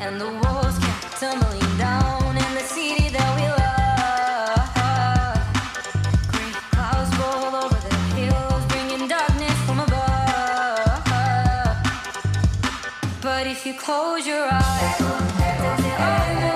And the walls kept tumbling down in the city that we love. Gray clouds roll over the hills, bringing darkness from above. But if you close your eyes, does it all